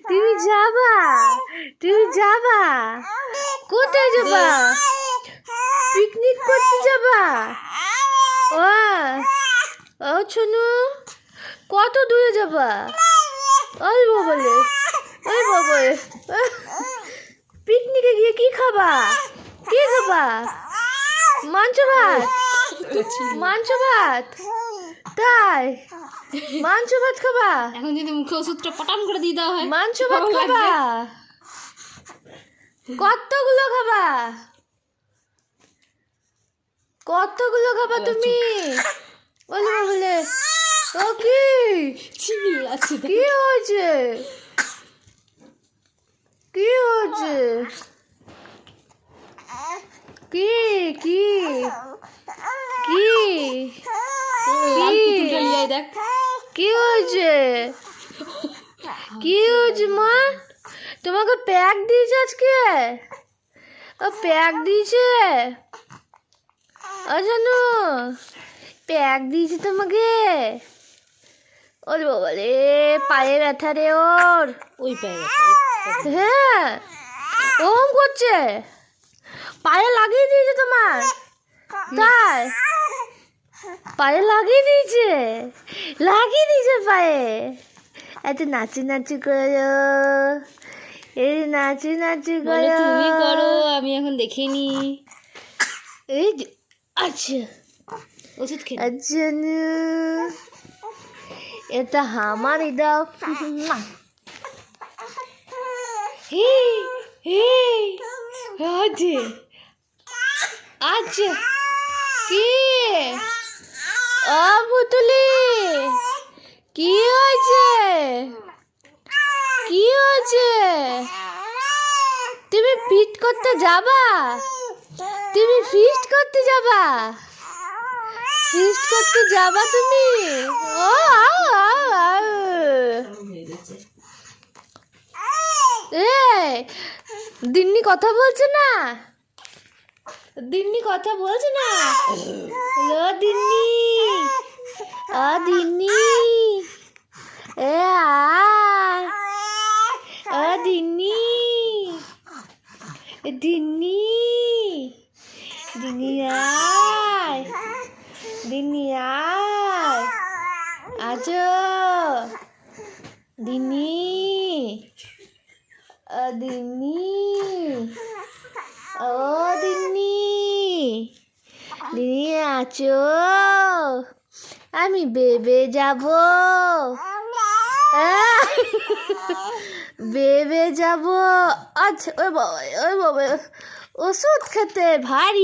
তুমি যাবা? তুমি যাবা? কোথায় যাবা? পিকনিক করতে যাবা? ও ছনু, কত দূরে যাবা? ওই বাবালে, ওই বাবালে, পিকনিকে গিয়ে কি খাবা? কি খাবা? মাংস ভাত? মাংস ভাত? তাই মাংস ভাত খাবা? এখন যদি মুখে ওষুধটা পটাম করে দিয়ে দেওয়া হয়, মাংস ভাত খাবা? কতগুলো খাবা? কতগুলো খাবা তুমি? বলে বলে, ও কি চিল্লাচ্ছে। কি হয়েছে? কি হয়েছে? কি কি কি লাল পুতুলটা লিয়ে দেখ। কি হয়েছে? কি হয়েছে মা? তোমাকে প্যাক দিয়েছে আজকে? ও প্যাক দিয়েছে? জানো প্যাক দিয়েছে তোমাকে? ওর বাবা রে, পায়ে ব্যথা রে ওর। ওই পায়ে হ্যাঁ, ওরকম করছে, পায়ে লাগিয়ে দিয়েছে তোমার? তাই পায়ে লাগিয়ে দিয়েছে? লাগিয়ে দিয়েছে পায়ে? এত নাচি নাচি করো, এই নাচি নাচি বলে করো। তুমি করো, আমি এখন দেখিনি। এই আচ্ছা ওষুধ খেয়ে আচ্ছা, এটা হামারি দাও। হে হে, আচ্ছা আচ্ছা, কি পুতুলি, কি হয়েছে? কি হয়েছে? তুমি ফিস্ট করতে যাবা? তুমি ফিস্ট করতে যাবা? ফিস্ট করতে যাবা তুমি? ও দিন্নি কথা বলছে না? দিন্নি কথা বলছে না? হ্যালো দিন্নি, দিন্নি, এ দিন্নি, দিন্নি, দিন্নি আয়, দিন্নি আয়, আছো দিন্নি, দিন্নি, ও দিন্নি, দিন্নি আছো? আমি বেবে যাব, বেবে যাব। আচ্ছা ওই বাবা, ওই বাবা, ওষুধ খেতে ভারী।